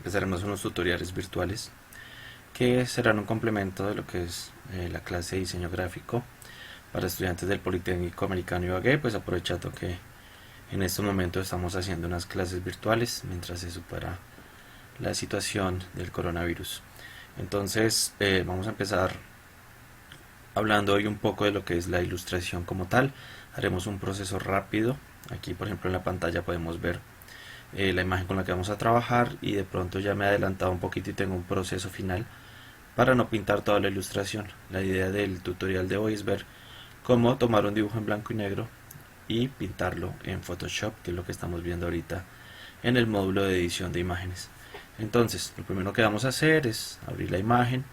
empezaremos unos tutoriales virtuales que serán un complemento de lo que es la clase de diseño gráfico para estudiantes del Politécnico Americano Ibagué, pues aprovechando que en estos momentos estamos haciendo unas clases virtuales mientras se supera la situación del coronavirus. Entonces vamos a empezar hablando hoy un poco de lo que es la ilustración como tal. Haremos un proceso rápido. Aquí por ejemplo en la pantalla podemos ver la imagen con la que vamos a trabajar, y de pronto ya me he adelantado un poquito y tengo un proceso final para no pintar toda la ilustración. La idea del tutorial de hoy es ver cómo tomar un dibujo en blanco y negro y pintarlo en Photoshop, que es lo que estamos viendo ahorita en el módulo de edición de imágenes. Entonces, lo primero que vamos a hacer es abrir la imagen.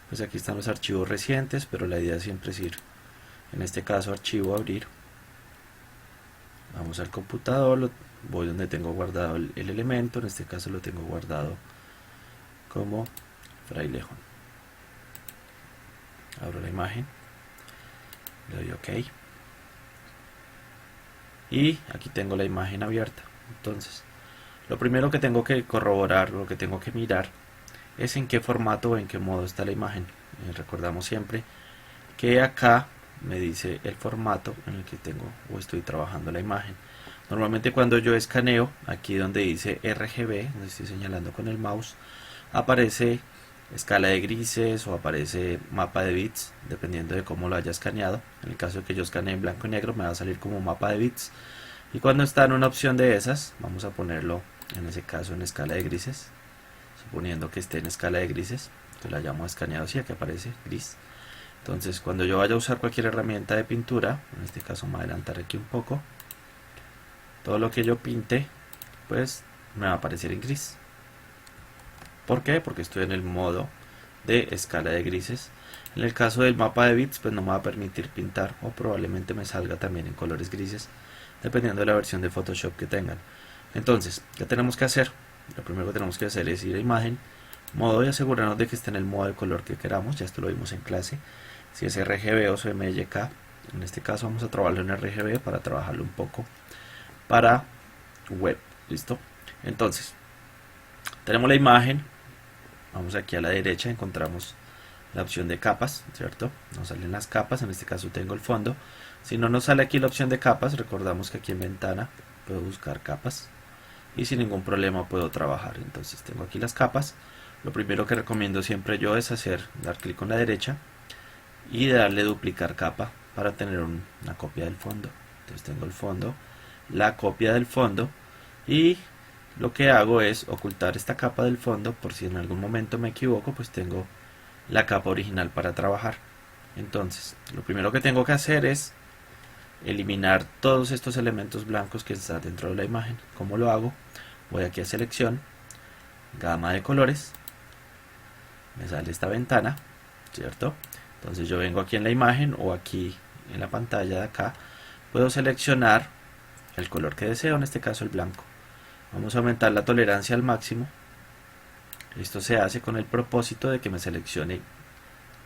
Pues aquí están los archivos recientes, pero la idea siempre es ir, en este caso, archivo, abrir. Vamos al computador, voy donde tengo guardado el elemento, en este caso lo tengo guardado como frailejón. Abro la imagen, le doy OK y aquí tengo la imagen abierta. Entonces, lo primero que tengo que corroborar, lo que tengo que mirar, es en qué formato o en qué modo está la imagen. Recordamos siempre que acá me dice el formato en el que tengo o estoy trabajando la imagen. Normalmente cuando yo escaneo, aquí donde dice RGB, donde estoy señalando con el mouse, aparece escala de grises o aparece mapa de bits, dependiendo de cómo lo haya escaneado. En el caso de que yo escanee en blanco y negro, me va a salir como mapa de bits. Y cuando está en una opción de esas, vamos a ponerlo en ese caso en escala de grises, suponiendo que esté en escala de grises, que la hayamos escaneado así, aquí aparece gris. Entonces cuando yo vaya a usar cualquier herramienta de pintura, en este caso me voy a adelantar aquí un poco, todo lo que yo pinte pues me va a aparecer en gris. ¿Por qué? Porque estoy en el modo de escala de grises. En el caso del mapa de bits pues no me va a permitir pintar, o probablemente me salga también en colores grises, dependiendo de la versión de Photoshop que tengan. Entonces, ¿qué tenemos que hacer? Lo primero que tenemos que hacer es ir a imagen, modo, y asegurarnos de que esté en el modo de color que queramos. Ya esto lo vimos en clase, si es RGB o CMYK. En este caso vamos a trabajarlo en RGB para trabajarlo un poco para web. ¿Listo? Entonces, tenemos la imagen. Vamos aquí a la derecha, encontramos la opción de capas, ¿cierto? Nos salen las capas, en este caso tengo el fondo. Si no nos sale aquí la opción de capas, recordamos que aquí en ventana puedo buscar capas y sin ningún problema puedo trabajar. Entonces tengo aquí las capas. Lo primero que recomiendo siempre yo es dar clic con la derecha y darle duplicar capa para tener una copia del fondo. Entonces tengo el fondo, la copia del fondo, y lo que hago es ocultar esta capa del fondo por si en algún momento me equivoco, pues tengo la capa original para trabajar. Entonces lo primero que tengo que hacer es eliminar todos estos elementos blancos que están dentro de la imagen. ¿Cómo lo hago? Voy aquí a selección, gama de colores, me sale esta ventana, ¿cierto? Entonces yo vengo aquí en la imagen o aquí en la pantalla de acá, puedo seleccionar el color que deseo, en este caso el blanco. Vamos a aumentar la tolerancia al máximo. Esto se hace con el propósito de que me seleccione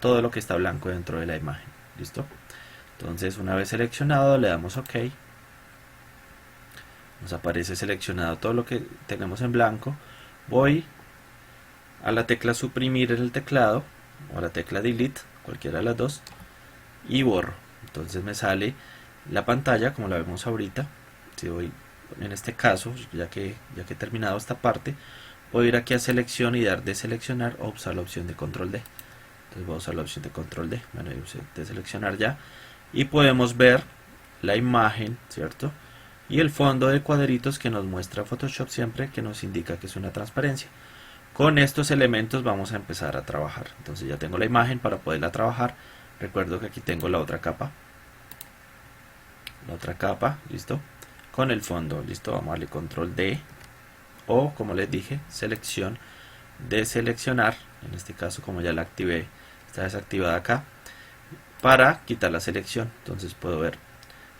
todo lo que está blanco dentro de la imagen. ¿Listo? Entonces una vez seleccionado le damos OK. Nos aparece seleccionado todo lo que tenemos en blanco. Voy a la tecla suprimir en el teclado o a la tecla delete, cualquiera de las dos, y borro. Entonces me sale la pantalla como la vemos ahorita. Si voy, en este caso, ya que he terminado esta parte, voy a ir aquí a selección y dar de seleccionar o usar la opción de control D. Entonces voy a usar la opción de control D. Bueno, yo usé de seleccionar ya, y podemos ver la imagen, ¿cierto? Y el fondo de cuadritos que nos muestra Photoshop siempre, que nos indica que es una transparencia. Con estos elementos vamos a empezar a trabajar. Entonces ya tengo la imagen para poderla trabajar. Recuerdo que aquí tengo la otra capa. ¿Listo? Con el fondo, listo, vamos a darle control D, o como les dije, selección, de seleccionar. En este caso, como ya la activé, está desactivada acá, para quitar la selección. Entonces puedo ver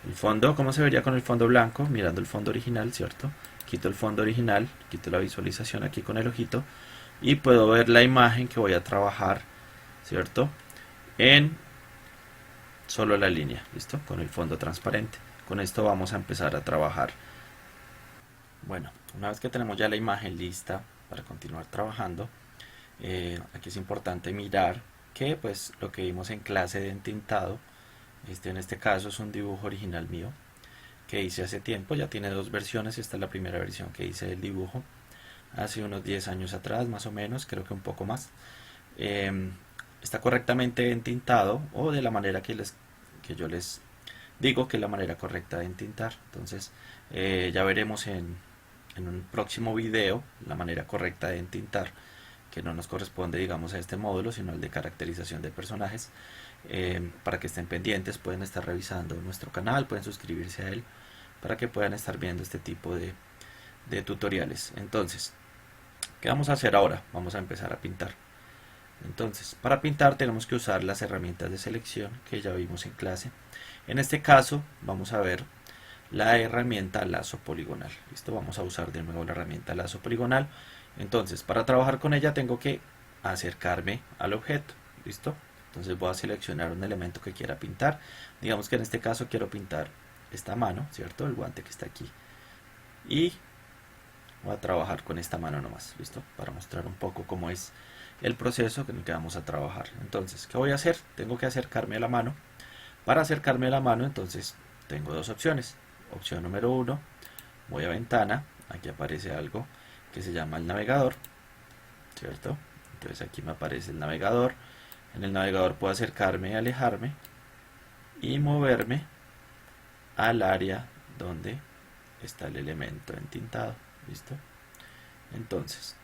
el fondo, cómo se vería con el fondo blanco, mirando el fondo original, ¿cierto? Quito el fondo original, quito la visualización aquí con el ojito, y puedo ver la imagen que voy a trabajar, ¿cierto? En solo la línea, ¿listo? Con el fondo transparente. Con esto vamos a empezar a trabajar. Bueno, una vez que tenemos ya la imagen lista para continuar trabajando, aquí es importante mirar que pues lo que vimos en clase de entintado, en este caso es un dibujo original mío que hice hace tiempo, ya tiene dos versiones. Esta es la primera versión que hice del dibujo hace unos 10 años atrás, más o menos, creo que un poco más. Está correctamente entintado, o de la manera que yo les digo que es la manera correcta de entintar. Entonces ya veremos en un próximo video la manera correcta de entintar, que no nos corresponde, digamos, a este módulo, sino al de caracterización de personajes. Para que estén pendientes, pueden estar revisando nuestro canal, pueden suscribirse a él para que puedan estar viendo este tipo de tutoriales. Entonces, ¿qué vamos a hacer ahora? Vamos a empezar a pintar. Entonces, para pintar tenemos que usar las herramientas de selección que ya vimos en clase. En este caso, vamos a ver la herramienta lazo poligonal. ¿Listo? Vamos a usar de nuevo la herramienta lazo poligonal. Entonces, para trabajar con ella tengo que acercarme al objeto. ¿Listo? Entonces voy a seleccionar un elemento que quiera pintar. Digamos que en este caso quiero pintar esta mano, ¿cierto? El guante que está aquí. Y voy a trabajar con esta mano nomás, ¿listo? Para mostrar un poco cómo es el proceso en el que vamos a trabajar. Entonces, ¿qué voy a hacer? Tengo que acercarme a la mano. Para acercarme a la mano, entonces, tengo dos opciones. Opción número 1, voy a ventana. Aquí aparece algo que se llama el navegador, ¿cierto? Entonces aquí me aparece el navegador. En el navegador puedo acercarme y alejarme y moverme al área donde está el elemento entintado. ¿Listo? Entonces,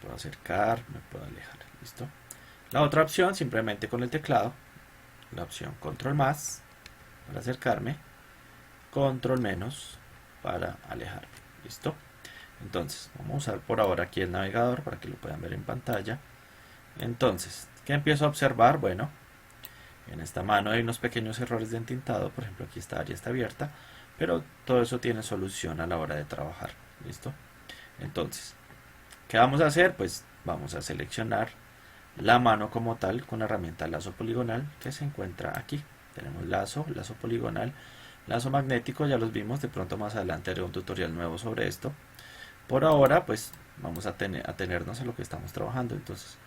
puedo acercar, me puedo alejar. ¿Listo? La otra opción, simplemente con el teclado, la opción control más para acercarme, control menos para alejarme. ¿Listo? Entonces, vamos a usar por ahora aquí el navegador para que lo puedan ver en pantalla. Entonces, ¿qué empiezo a observar? Bueno, en esta mano hay unos pequeños errores de entintado. Por ejemplo, aquí esta área está abierta, pero todo eso tiene solución a la hora de trabajar. ¿Listo? Entonces, ¿qué vamos a hacer? Pues vamos a seleccionar la mano como tal con la herramienta lazo poligonal que se encuentra aquí. Tenemos lazo, lazo poligonal, lazo magnético, ya los vimos. De pronto más adelante haré un tutorial nuevo sobre esto. Por ahora, pues vamos a tenernos en lo que estamos trabajando. Entonces,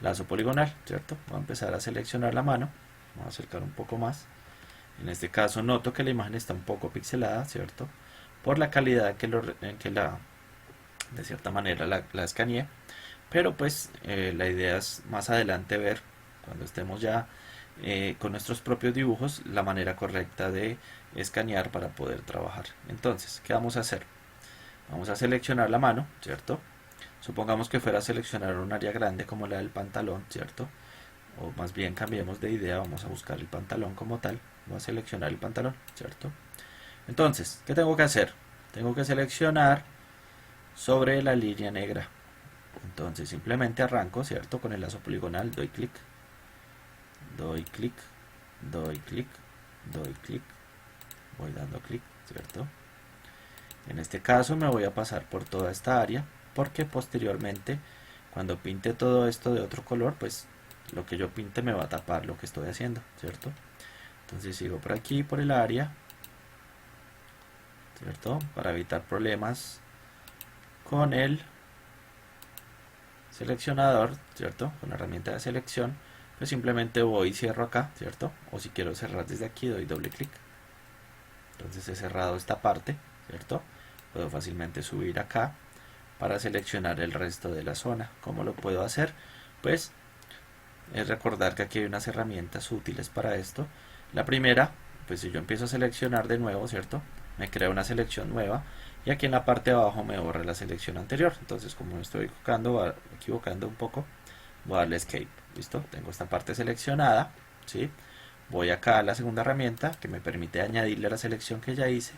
lazo poligonal, ¿cierto? Voy a empezar a seleccionar la mano. Vamos a acercar un poco más. En este caso noto que la imagen está un poco pixelada, ¿cierto? Por la calidad en que de cierta manera la escaneé. Pero pues la idea es más adelante ver, cuando estemos ya con nuestros propios dibujos, la manera correcta de escanear para poder trabajar. Entonces, ¿qué vamos a hacer? Vamos a seleccionar la mano, ¿cierto? Supongamos que fuera a seleccionar un área grande como la del pantalón, ¿cierto? O más bien cambiemos de idea, vamos a buscar el pantalón como tal. Voy a seleccionar el pantalón, ¿cierto? Entonces, ¿qué tengo que hacer? Tengo que seleccionar sobre la línea negra. Entonces simplemente arranco, ¿cierto? Con el lazo poligonal, doy clic, doy clic, doy clic, doy clic, voy dando clic, ¿cierto? En este caso me voy a pasar por toda esta área, porque posteriormente, cuando pinte todo esto de otro color, pues lo que yo pinte me va a tapar lo que estoy haciendo, ¿cierto? Entonces sigo por aquí, por el área, ¿cierto? Para evitar problemas con el seleccionador, ¿cierto? Con la herramienta de selección, pues simplemente voy y cierro acá, ¿cierto? O si quiero cerrar desde aquí, doy doble clic. Entonces he cerrado esta parte, ¿cierto? Puedo fácilmente subir acá para seleccionar el resto de la zona. ¿Cómo lo puedo hacer? Pues es recordar que aquí hay unas herramientas útiles para esto. La primera, pues si yo empiezo a seleccionar de nuevo, ¿cierto? Me crea una selección nueva y aquí en la parte de abajo me borra la selección anterior. Entonces, como me estoy equivocando un poco, voy a darle escape. ¿Listo? Tengo esta parte seleccionada, ¿sí? Voy acá a la segunda herramienta que me permite añadirle a la selección que ya hice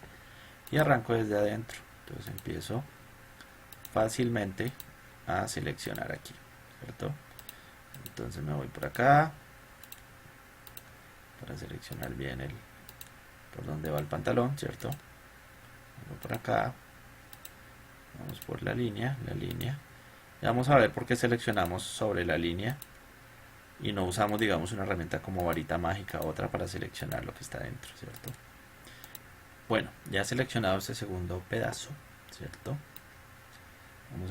y arranco desde adentro. Entonces empiezo fácilmente a seleccionar aquí, ¿cierto? Entonces me voy por acá para seleccionar bien por donde va el pantalón, ¿cierto? Vengo por acá, vamos por la línea. Y vamos a ver por qué seleccionamos sobre la línea y no usamos, digamos, una herramienta como varita mágica u otra para seleccionar lo que está dentro, ¿cierto? Bueno, ya he seleccionado este segundo pedazo, ¿cierto?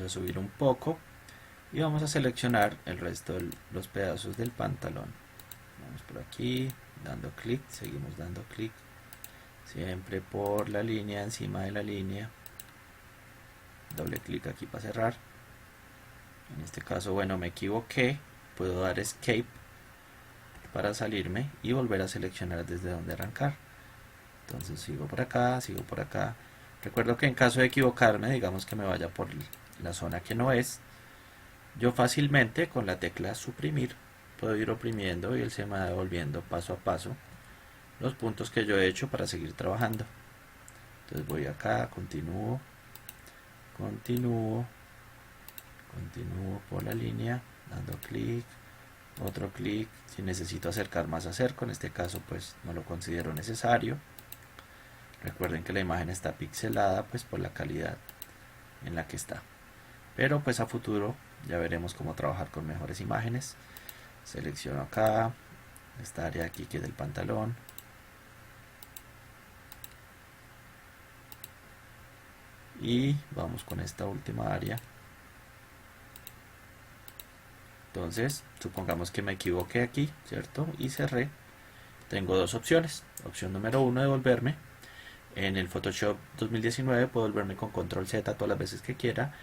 a subir un poco y vamos a seleccionar el resto de los pedazos del pantalón. Vamos por aquí, dando clic, seguimos dando clic, siempre por la línea, encima de la línea, doble clic aquí para cerrar. En este caso, bueno, me equivoqué, puedo dar escape para salirme y volver a seleccionar desde donde arrancar. Entonces sigo por acá, sigo por acá. Recuerdo que en caso de equivocarme, digamos que me vaya por la zona que no es, yo fácilmente con la tecla suprimir puedo ir oprimiendo y él se me va devolviendo paso a paso los puntos que yo he hecho para seguir trabajando. Entonces voy acá, continúo, continúo, continúo por la línea, dando clic, otro clic. Si necesito acercar más, acerco. En este caso pues no lo considero necesario. Recuerden que la imagen está pixelada pues por la calidad en la que está, pero pues a futuro ya veremos cómo trabajar con mejores imágenes. Selecciono acá esta área aquí que es del pantalón, y vamos con esta última área. Entonces supongamos que me equivoqué aquí, ¿cierto? Y cerré. Tengo dos opciones. Opción número 1, devolverme. En el Photoshop 2019 puedo volverme con control Z todas las veces que quiera.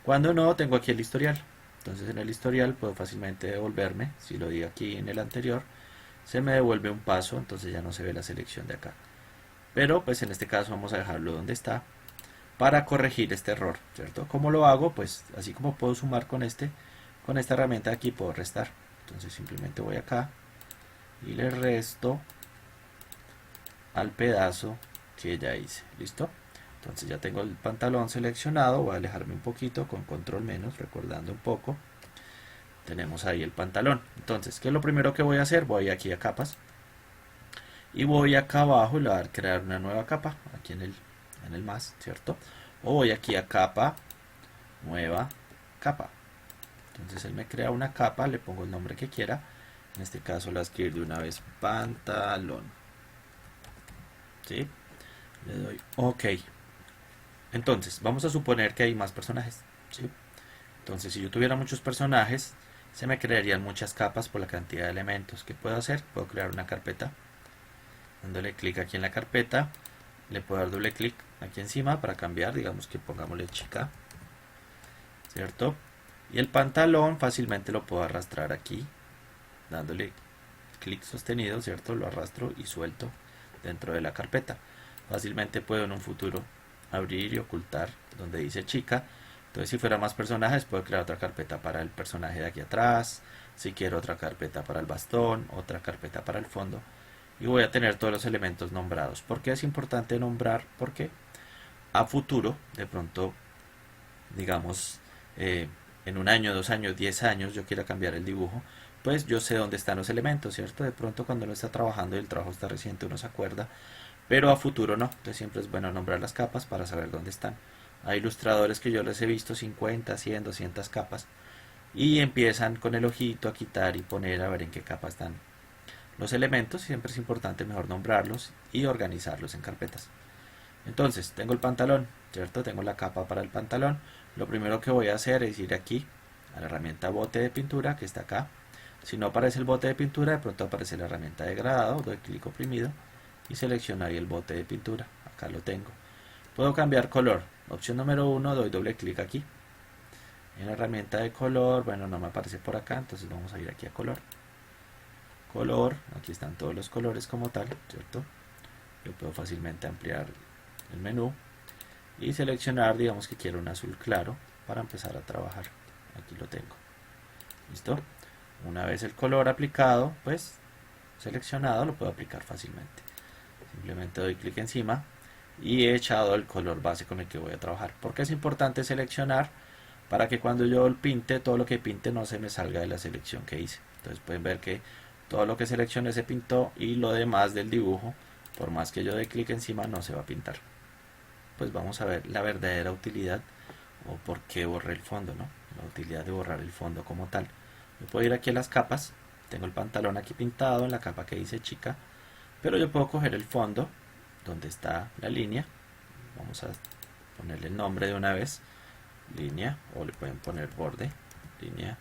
Cuando no, tengo aquí el historial. Entonces en el historial puedo fácilmente devolverme. Si lo di aquí en el anterior, se me devuelve un paso, entonces ya no se ve la selección de acá. Pero pues en este caso vamos a dejarlo donde está para corregir este error, ¿cierto? ¿Cómo lo hago? Pues así como puedo sumar con esta herramienta de aquí puedo restar. Entonces simplemente voy acá y le resto al pedazo que ya hice. ¿Listo? Entonces ya tengo el pantalón seleccionado. Voy a alejarme un poquito con control menos, recordando un poco. Tenemos ahí el pantalón. Entonces, ¿qué es lo primero que voy a hacer? Voy aquí a capas y voy acá abajo y le voy a crear una nueva capa aquí en el más, ¿cierto? O voy aquí a capa, nueva capa. Entonces él me crea una capa, le pongo el nombre que quiera. En este caso la escribo de una vez, pantalón. ¿Sí? Le doy OK. Entonces, vamos a suponer que hay más personajes, ¿sí? Entonces, si yo tuviera muchos personajes, se me crearían muchas capas por la cantidad de elementos. ¿Qué puedo hacer? Puedo crear una carpeta. Dándole clic aquí en la carpeta, le puedo dar doble clic aquí encima para cambiar, digamos que pongámosle chica, ¿cierto? Y el pantalón fácilmente lo puedo arrastrar aquí, dándole clic sostenido, ¿cierto? Lo arrastro y suelto dentro de la carpeta. Fácilmente puedo en un futuro abrir y ocultar donde dice chica. Entonces si fuera más personajes puedo crear otra carpeta para el personaje de aquí atrás, si quiero otra carpeta para el bastón, otra carpeta para el fondo, y voy a tener todos los elementos nombrados. ¿Por qué es importante nombrar? Porque a futuro, de pronto, digamos, en un año, 2 años, 10 años, yo quiera cambiar el dibujo, pues yo sé dónde están los elementos, ¿cierto? De pronto cuando uno está trabajando y el trabajo está reciente uno se acuerda, pero a futuro no. Entonces siempre es bueno nombrar las capas para saber dónde están. Hay ilustradores que yo les he visto 50, 100, 200 capas y empiezan con el ojito a quitar y poner a ver en qué capa están los elementos. Siempre es importante mejor nombrarlos y organizarlos en carpetas. Entonces tengo el pantalón, ¿cierto? Tengo la capa para el pantalón. Lo primero que voy a hacer es ir aquí a la herramienta bote de pintura que está acá. Si no aparece el bote de pintura, de pronto aparece la herramienta de degradado. Doy clic oprimido y selecciono ahí el bote de pintura. Acá lo tengo. Puedo cambiar color. Opción número 1, doy doble clic aquí. En la herramienta de color, bueno, no me aparece por acá, entonces vamos a ir aquí a color. Color, aquí están todos los colores como tal, ¿cierto? Yo puedo fácilmente ampliar el menú y seleccionar, digamos que quiero un azul claro para empezar a trabajar. Aquí lo tengo. ¿Listo? Una vez el color aplicado, pues seleccionado, lo puedo aplicar fácilmente. Simplemente doy clic encima y he echado el color base con el que voy a trabajar. Porque es importante seleccionar para que cuando yo pinte, todo lo que pinte no se me salga de la selección que hice. Entonces pueden ver que todo lo que seleccioné se pintó y lo demás del dibujo, por más que yo dé clic encima, no se va a pintar. Pues vamos a ver la verdadera utilidad o por qué borré el fondo, ¿no? La utilidad de borrar el fondo como tal. Yo puedo ir aquí a las capas, tengo el pantalón aquí pintado en la capa que dice chica, pero yo puedo coger el fondo donde está la línea, vamos a ponerle el nombre de una vez, línea, o le pueden poner borde, línea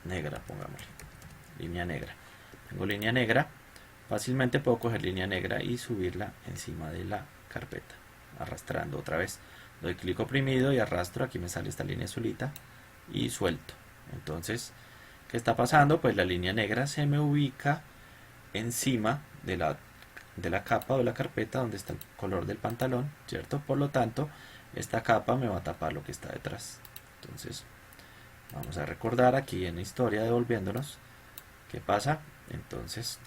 negra, pongámosle, línea negra. Tengo línea negra, fácilmente puedo coger línea negra y subirla encima de la carpeta, arrastrando otra vez. Doy clic oprimido y arrastro, aquí me sale esta línea azulita y suelto. Entonces, ¿qué está pasando? Pues la línea negra se me ubica encima de la capa o de la carpeta donde está el color del pantalón, ¿cierto? Por lo tanto, esta capa me va a tapar lo que está detrás. Entonces, vamos a recordar aquí en la historia devolviéndonos qué pasa. Entonces,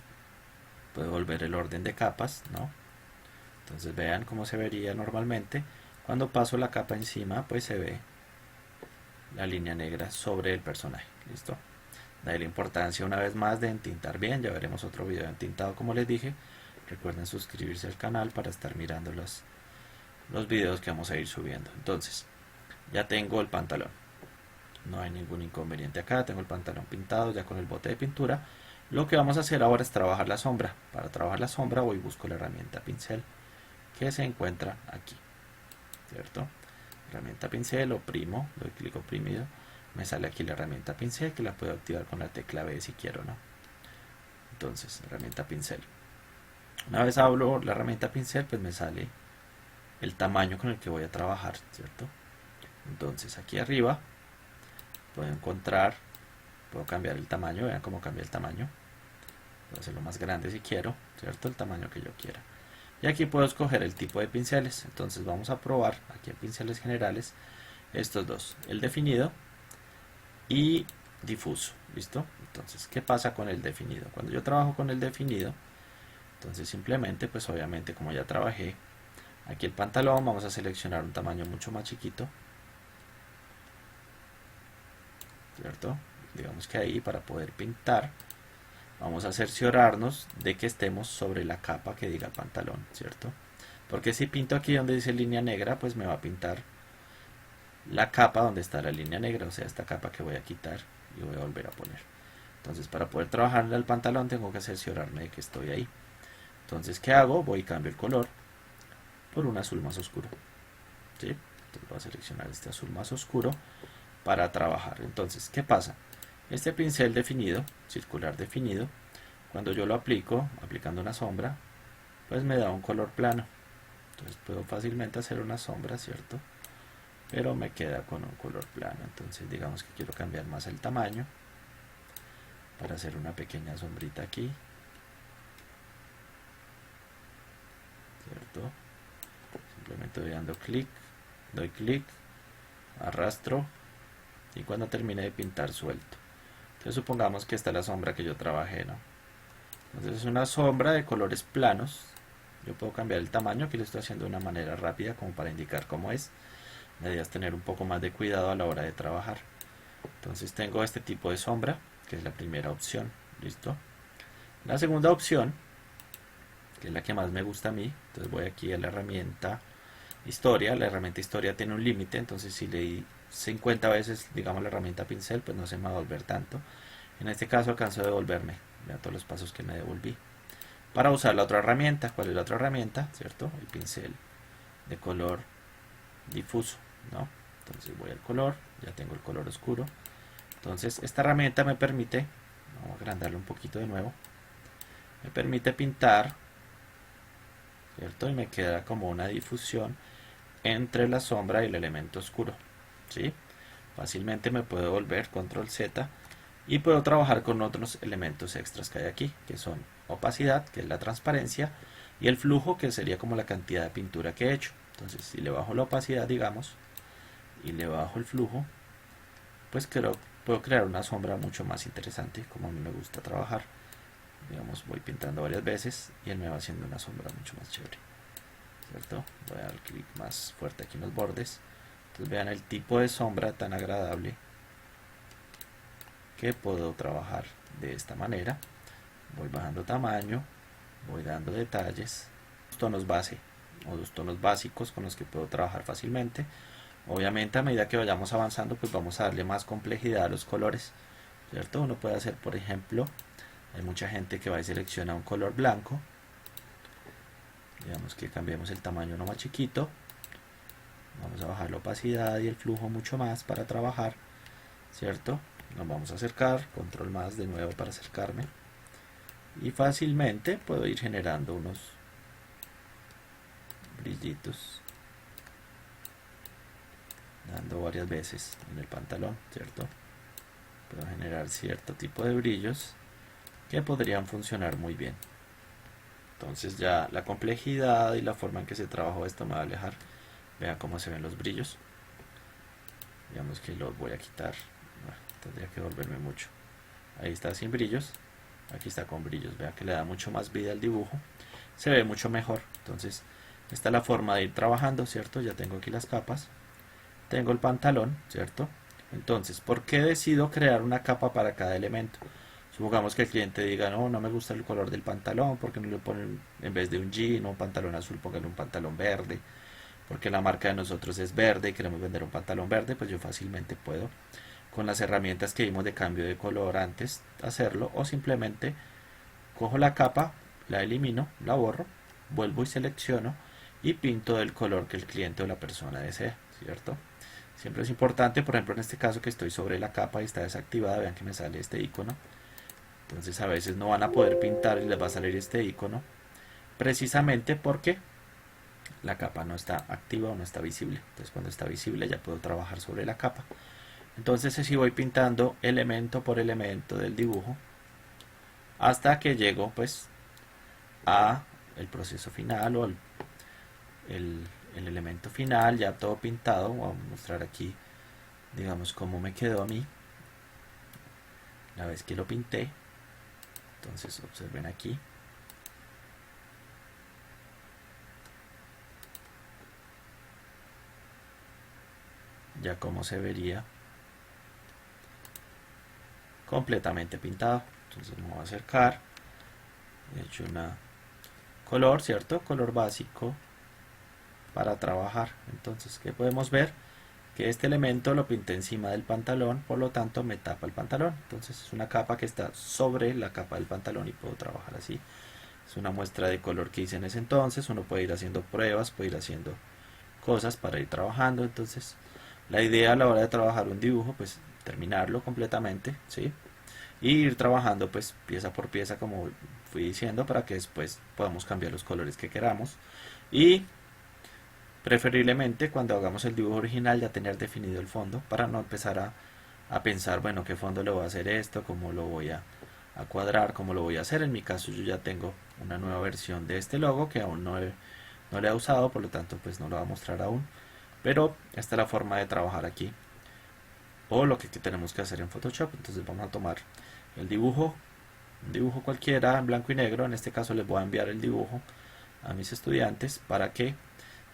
puedo volver el orden de capas, ¿no? Entonces vean cómo se vería normalmente. Cuando paso la capa encima, pues se ve la línea negra sobre el personaje. ¿Listo? De ahí la importancia una vez más de entintar bien. Ya veremos otro video de entintado como les dije. Recuerden suscribirse al canal para estar mirando los videos que vamos a ir subiendo. Entonces, ya tengo el pantalón. No hay ningún inconveniente acá. Tengo el pantalón pintado ya con el bote de pintura. Lo que vamos a hacer ahora es trabajar la sombra. Para trabajar la sombra voy y busco la herramienta pincel que se encuentra aquí, ¿cierto? Herramienta pincel, oprimo, doy clic oprimido, me sale aquí la herramienta pincel que la puedo activar con la tecla B si quiero, ¿no? Entonces, herramienta pincel. Una vez abro la herramienta pincel, pues me sale el tamaño con el que voy a trabajar, ¿cierto? Entonces aquí arriba puedo encontrar, puedo cambiar el tamaño, vean cómo cambia el tamaño. Puedo hacerlo más grande si quiero, ¿cierto? El tamaño que yo quiera. Y aquí puedo escoger el tipo de pinceles. Entonces vamos a probar aquí en pinceles generales estos dos, el definido y difuso. ¿Listo? Entonces, ¿qué pasa con el definido? Cuando yo trabajo con el definido, entonces simplemente, pues obviamente como ya trabajé aquí el pantalón, vamos a seleccionar un tamaño mucho más chiquito, ¿cierto? Digamos que ahí para poder pintar vamos a cerciorarnos de que estemos sobre la capa que diga pantalón, ¿cierto? Porque si pinto aquí donde dice línea negra, pues me va a pintar la capa donde está la línea negra, o sea, esta capa que voy a quitar y voy a volver a poner. Entonces, para poder trabajar el pantalón tengo que cerciorarme de que estoy ahí. Entonces, ¿qué hago? Voy y cambio el color por un azul más oscuro, ¿sí? Entonces voy a seleccionar este azul más oscuro para trabajar. Entonces, ¿qué pasa? Este pincel definido, circular definido, cuando yo lo aplico, aplicando una sombra, pues me da un color plano. Entonces puedo fácilmente hacer una sombra, ¿cierto? Pero me queda con un color plano. Entonces digamos que quiero cambiar más el tamaño para hacer una pequeña sombrita aquí, ¿cierto? Simplemente voy dando clic, doy clic, arrastro y cuando termine de pintar suelto. Entonces supongamos que esta es la sombra que yo trabajé, ¿no? Entonces es una sombra de colores planos. Yo puedo cambiar el tamaño, aquí lo estoy haciendo de una manera rápida como para indicar cómo es. Deberías tener un poco más de cuidado a la hora de trabajar. Entonces tengo este tipo de sombra, que es la primera opción, ¿listo? La segunda opción, que es la que más me gusta a mí, entonces voy aquí a la herramienta historia. La herramienta historia tiene un límite, entonces si le di 50 veces, digamos, la herramienta pincel, pues no se me va a devolver tanto. En este caso alcanzo a devolverme, vean todos los pasos que me devolví. Para usar la otra herramienta, ¿cuál es la otra herramienta? ¿Cierto? El pincel de color difuso, ¿no? Entonces voy al color, ya tengo el color oscuro. Entonces esta herramienta me permite, vamos a agrandarlo un poquito de nuevo, me permite pintar, ¿cierto? Y me queda como una difusión entre la sombra y el elemento oscuro, ¿sí? Fácilmente me puedo volver control Z y puedo trabajar con otros elementos extras que hay aquí, que son opacidad, que es la transparencia, y el flujo, que sería como la cantidad de pintura que he hecho. Entonces si le bajo la opacidad, digamos, y le bajo el flujo, pues puedo crear una sombra mucho más interesante, como a mí me gusta trabajar. Digamos, voy pintando varias veces y él me va haciendo una sombra mucho más chévere, ¿cierto? Voy a dar clic más fuerte aquí en los bordes. Entonces vean el tipo de sombra tan agradable que puedo trabajar de esta manera. Voy bajando tamaño, voy dando detalles, tonos base o los tonos básicos con los que puedo trabajar fácilmente. Obviamente a medida que vayamos avanzando, pues vamos a darle más complejidad a los colores, ¿cierto? Uno puede hacer, por ejemplo, hay mucha gente que va y selecciona un color blanco. Digamos que cambiemos el tamaño uno más chiquito. Vamos a bajar la opacidad y el flujo mucho más para trabajar, ¿cierto? Nos vamos a acercar, control más de nuevo para acercarme. Y fácilmente puedo ir generando unos brillitos, dando varias veces en el pantalón, ¿cierto? Puedo generar cierto tipo de brillos que podrían funcionar muy bien. Entonces ya la complejidad y la forma en que se trabajó esto me va a alejar. Vean cómo se ven los brillos. Digamos que los voy a quitar. Bueno, tendría que volverme mucho. Ahí está sin brillos. Aquí está con brillos. Vean que le da mucho más vida al dibujo. Se ve mucho mejor. Entonces esta es la forma de ir trabajando, ¿cierto? Ya tengo aquí las capas. Tengo el pantalón, ¿cierto? Entonces, ¿por qué decido crear una capa para cada elemento? Supongamos que el cliente diga, no, no me gusta el color del pantalón, porque no le ponen, en vez de un jean o un pantalón azul, pongan un pantalón verde, porque la marca de nosotros es verde y queremos vender un pantalón verde, pues yo fácilmente puedo, con las herramientas que vimos de cambio de color antes, hacerlo, o simplemente cojo la capa, la elimino, la borro, vuelvo y selecciono y pinto del color que el cliente o la persona desea, ¿cierto? Siempre es importante, por ejemplo en este caso que estoy sobre la capa y está desactivada, vean que me sale este icono. Entonces a veces no van a poder pintar y les va a salir este icono, precisamente porque la capa no está activa o no está visible. Entonces cuando está visible ya puedo trabajar sobre la capa. Entonces así voy pintando elemento por elemento del dibujo hasta que llego pues a el proceso final o el elemento final ya todo pintado. Voy a mostrar aquí digamos cómo me quedó a mí una vez que lo pinté. Entonces observen aquí, ya como se vería completamente pintado. Entonces me voy a acercar, he hecho una color, ¿cierto? Color básico para trabajar. Entonces, ¿qué podemos ver? Que este elemento lo pinté encima del pantalón, por lo tanto me tapa el pantalón. Entonces es una capa que está sobre la capa del pantalón y puedo trabajar así. Es una muestra de color que hice en ese entonces. Uno puede ir haciendo pruebas, puede ir haciendo cosas para ir trabajando. Entonces la idea a la hora de trabajar un dibujo, pues terminarlo completamente, ¿sí? Y ir trabajando pues pieza por pieza como fui diciendo para que después podamos cambiar los colores que queramos. Y preferiblemente cuando hagamos el dibujo original ya tener definido el fondo para no empezar a pensar, bueno, qué fondo le voy a hacer esto, cómo lo voy a cuadrar, cómo lo voy a hacer. En mi caso yo ya tengo una nueva versión de este logo que aún no le he usado, por lo tanto pues no lo voy a mostrar aún. Pero esta es la forma de trabajar aquí o lo que tenemos que hacer en Photoshop. Entonces vamos a tomar el dibujo, un dibujo cualquiera en blanco y negro. En este caso les voy a enviar el dibujo a mis estudiantes para que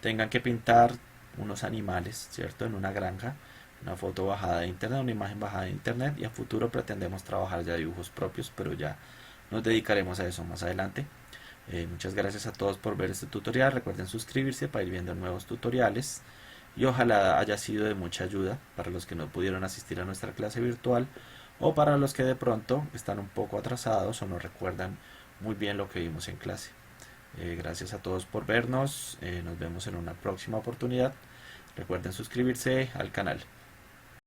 tengan que pintar unos animales, ¿cierto? En una granja, una foto bajada de internet, una imagen bajada de internet, y a futuro pretendemos trabajar ya dibujos propios, pero ya nos dedicaremos a eso más adelante. Muchas gracias a todos por ver este tutorial. Recuerden suscribirse para ir viendo nuevos tutoriales y ojalá haya sido de mucha ayuda para los que no pudieron asistir a nuestra clase virtual o para los que de pronto están un poco atrasados o no recuerdan muy bien lo que vimos en clase. Gracias a todos por vernos, nos vemos en una próxima oportunidad. Recuerden suscribirse al canal.